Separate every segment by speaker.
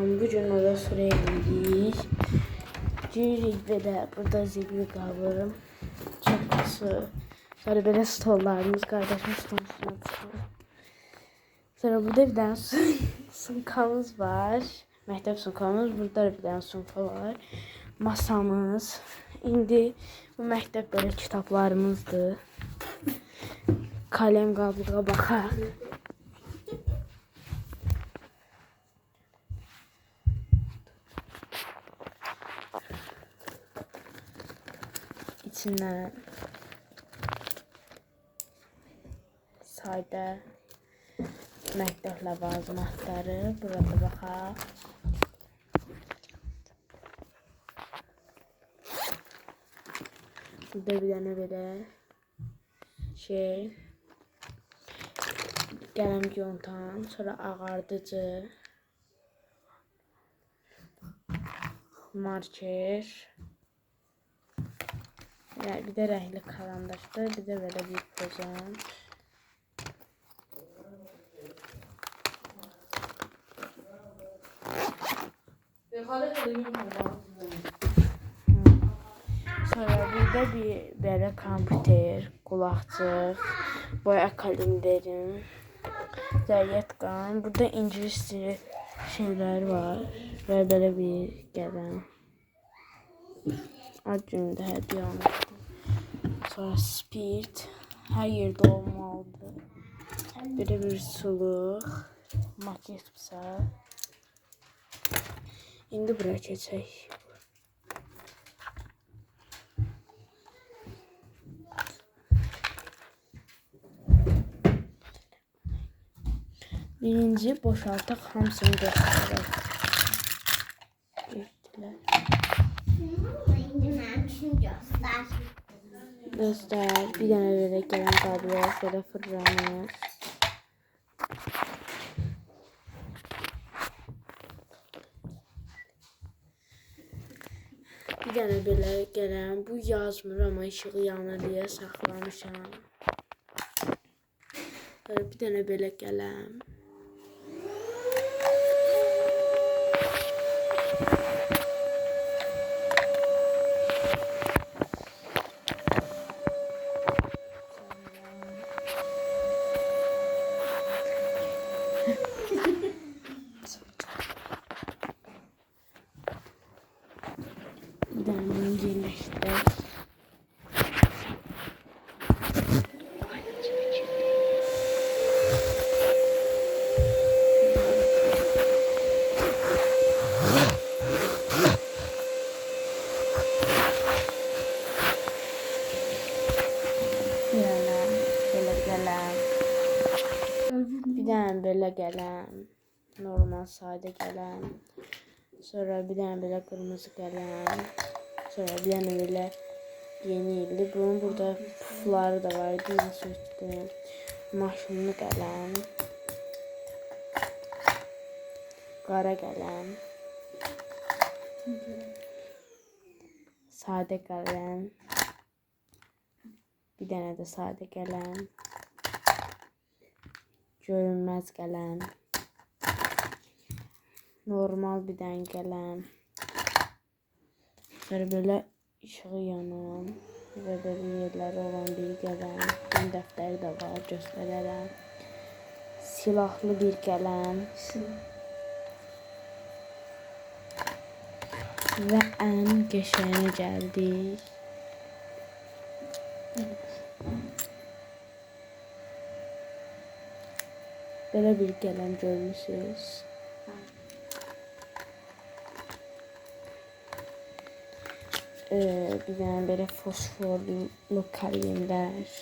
Speaker 1: Bugün orada sıraya girdik. Girik ve de burada zibri kalırım. Çakısı. Sonra böyle stollarımız, kardeşim stoluna tutuyor. Sonra burada bir tane sunkamız var. Məktəb sunkamız. Burada bir tane sunka var. Masamız. İndi bu məktəb böyle kitaplarımızdır. Kalem qablığa baxar. İçindən sadə məktəb ləvazimatları burada baxaq. Burada bir dənə belə şey qələm yontan, sonra ağardıcı, marker, bir de renkli karandaşdır, bir de böyle bir pozan. Sonra burada bir böyle kompüter, kulakçık, boya kalemlerim, zaryatkan. Burada İngilis dili şeyler var ve böyle bir qələm. Ad günündə hədiyyə almışdım. Sonra spirt her yerde olmalıdır. Böyle bir suluk, maketsə. İndi buraya keçək. Birinci boşaltaq, hamısını göstərək. Göster. Bir tane böyle gelen kablo, şöyle fırlanır. Bir tane böyle gelen, bu yazmır ama ışığı yanır diye saxlamışam. Böyle bir tane böyle gelen. Bir tane yerleştir. Bir tane böyle gelen, normal sade gelen, sonra bir tane böyle kırmızı gelen, sonra bir tane böyle yeni ildi. Bunun burada pufları da var, yine sürdüm. Maşınlı gelen, qara gelen, sade gelen, bir tane de sade gelen. Görünmez gelen, normal bir tane gelen, sonra böyle ışığı yanan ve böyle yerleri olan bir gelen, bir defteri de var, gösterərəm. Silahlı bir gelen ve en geçene geldik. Böyle bir gelen görmüşsünüz. Bir tane böyle fosforlu kalemler.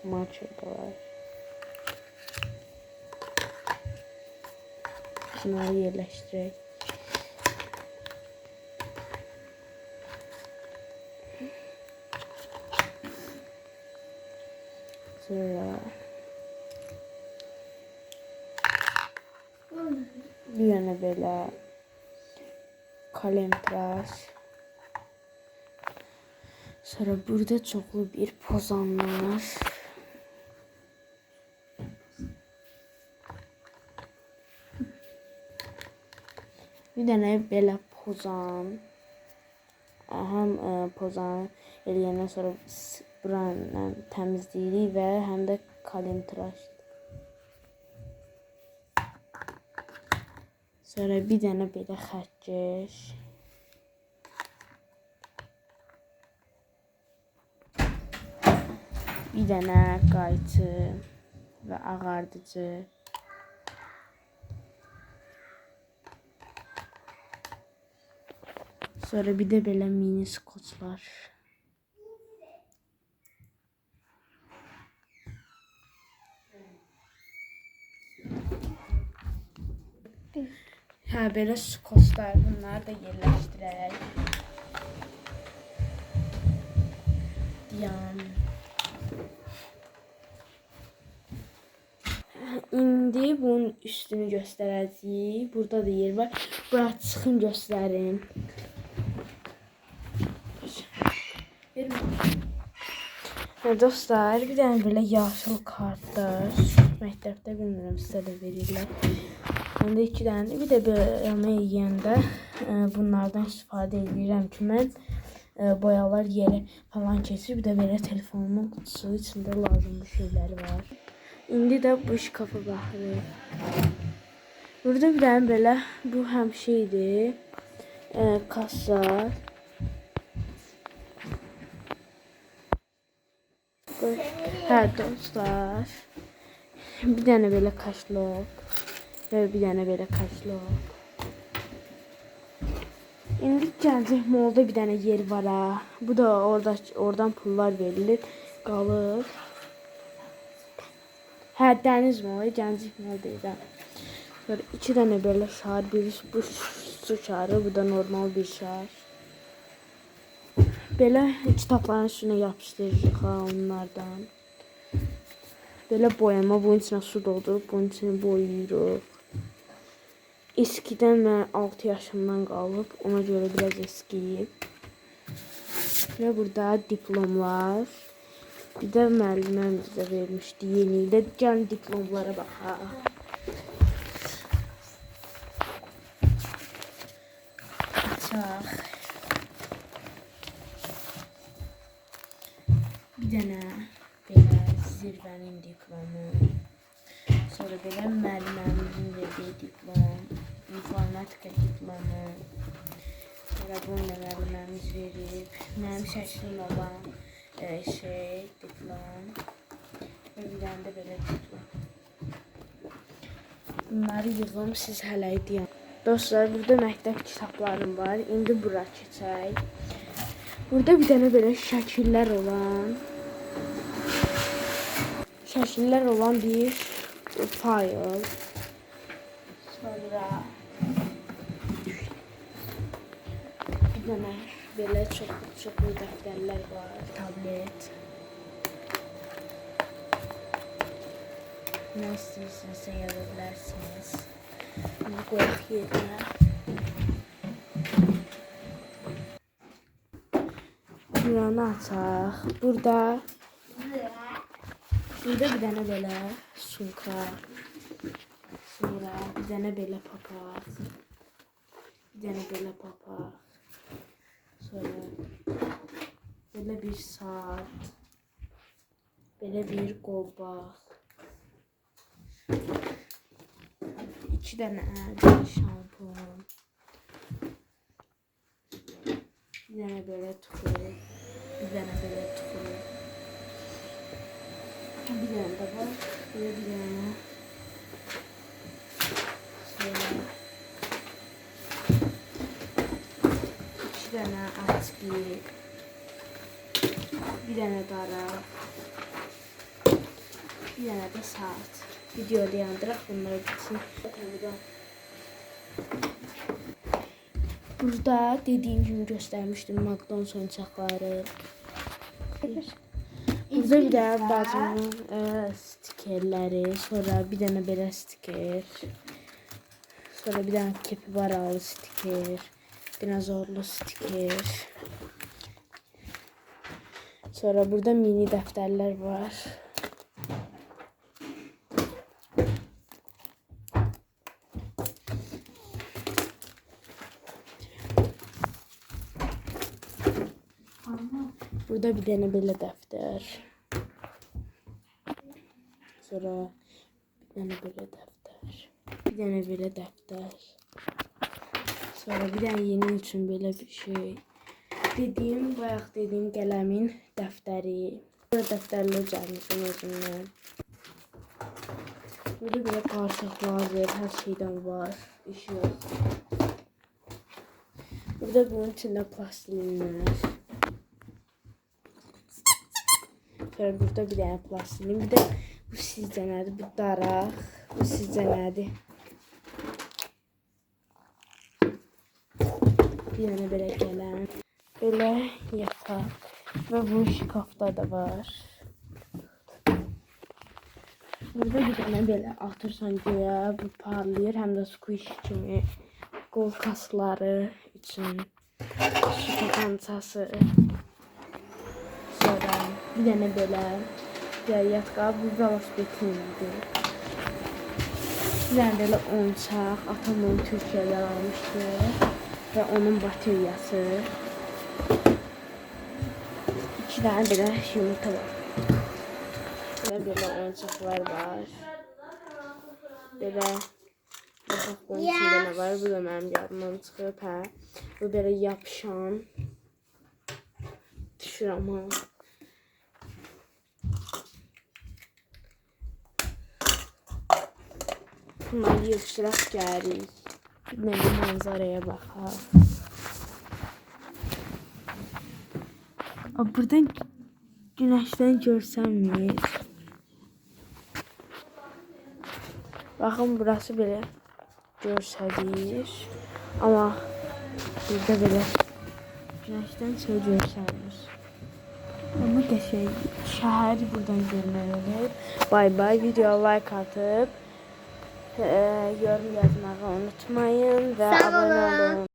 Speaker 1: Marker da var. Şunları yerleştirək. Sonra bir tane böyle kalem tıraş. Sonra burada çoklu bir pozan var. Bir dənə belə pozan. Həm pozan eləyəndən sonra buranı təmizləyirik və həm də kalem tıraş. Sonra bir dənə belə xətkeş. Bir dənə qayçı və ağardıcı. Sonra bir də belə mini skoçlar. Hə, belə skoçlar, bunları da yerləşdirək. İndi bunun üstünü göstərəcəyik. Burada da yer var. Bura çıxın göstərim. Dostlar, bir dənə belə yaşıl kartlar. Məktəbdə bilmirəm, sizə də verirlər. Onda 2 dənə, bir də boyama yeyəndə bunlardan istifadə edirəm ki, mən boyalar yeri falan keçir. Bir də belə telefonumun kutusu içində lazımlı şeyləri var. İndi də bu şkafa baxırıq. Burada bir dənə belə, bu həm şeydir, kassa. Hə, dostlar, bir dənə belə kaşlok və bir dənə belə kaşlok. İndi gəldik, molda bir dənə yer var ha. Bu da oradan pullar verilir, qalır. Hə, dəniz molu, gəncik mol deyirəm. Sonra 2 dənə belə şar, bu su şarı, bu da normal bir şar. Belə kitabların üstünə yapışdırırıq ha, onlardan. Belə boyama, bunun içine su doldurup bunun içine boyayırıq. Eskidən və 6 yaşımdan qalıb, ona görə biraz eskiyib. Və burada diplomlar. Bir də müəlliməm bizə vermişdi yeni ildə. Gəlin diplomlara baxaq. Açaq. Bir dənə belə zirvənin diplomu. Sonra belə müəllimimizin verdiyi diplom. İnformatika diplomu. Sonra bunu da müəllimimiz verib. Mənim şəklim olan diplom. Və bir dənə də belə diplom. Bunları yığım, siz hələ deyəm. Dostlar, burada məktəb kitablarım var. İndi bura keçək. Burada bir dənə belə şəkillər olan bir fayl. Sonra bir dənə belə çoxlu dəftərlər var, tablet. Nə istəyirsinizsə yaza bilərsiniz. Bunu qoyaq yerinə. Buranı açaq. Burada bir dənə belə sumka. Sonra bir dənə belə papaq. Bir dənə belə papaq. Sonra belə bir saat. Belə bir qolbaq. 2 dənə şampun. Bir dənə belə tuxu. Bir dənə belə tuxu. Bir dənə də var. Böyle bir dənə. Sonra 2 dənə açqı. Bir dənə daraq. Bir dənə də saat. Videoda yandıraq, bunları bitsin. Burada dediğim gibi göstermiştim McDonald's oyuncakları. Burada bir de bacımın stikerleri, sonra bir tane belə stiker, sonra bir tane kapibaralı stiker, dinozorlu stiker. Sonra burada mini defterler var. Burada bir dənə belə dəftər. Sonra bir dənə belə dəftər. Bir dənə belə dəftər. Sonra bir dənə yeni üçün belə bir şey. Bayaq dediyim qələmin dəftəri. Burada dəftərlər gəlmişim özümdən. Burada belə qarsaqlar, hər şeydən var. İş yox. Burada bunun içində plastilinlər. Sonra burada bir dənə plastilin. Bir də bu sizcə nədir? Bu daraq. Bu sizcə nədir? Bir dənə belə gələn. Belə yataq. Və bu şkafda da var. Burada bir dənə belə atırsan göyə. Bu parlayır. Həm də squish kimi. Qol kasları üçün. Su tapancası. Sonra bir dənə belə yatka. Bu velosipedindir. Bir dənə belə oyuncaq. Atam onu Türkiyədən almışdı. Və onun bataryası. 2 dənə belə yumurta var. Böyle oyuncaklar var. Böyle baxaq bunun içində nə var? Bu da mənim yadımdan çıxıb, hə. Bu belə yapışan. Düşür amma. Bunları yığışdıraq gəlirik. Bir dənə manzaraya baxaq. Buradan güneşten görsənmir. Baxın, burası belə görsədir. Amma burada belə güneşdən çox görsənmir. Amma qəşəng şəhər buradan görünür. Bay bay. Videoya like atıp yorum yazmağı unutmayın və abunə olun.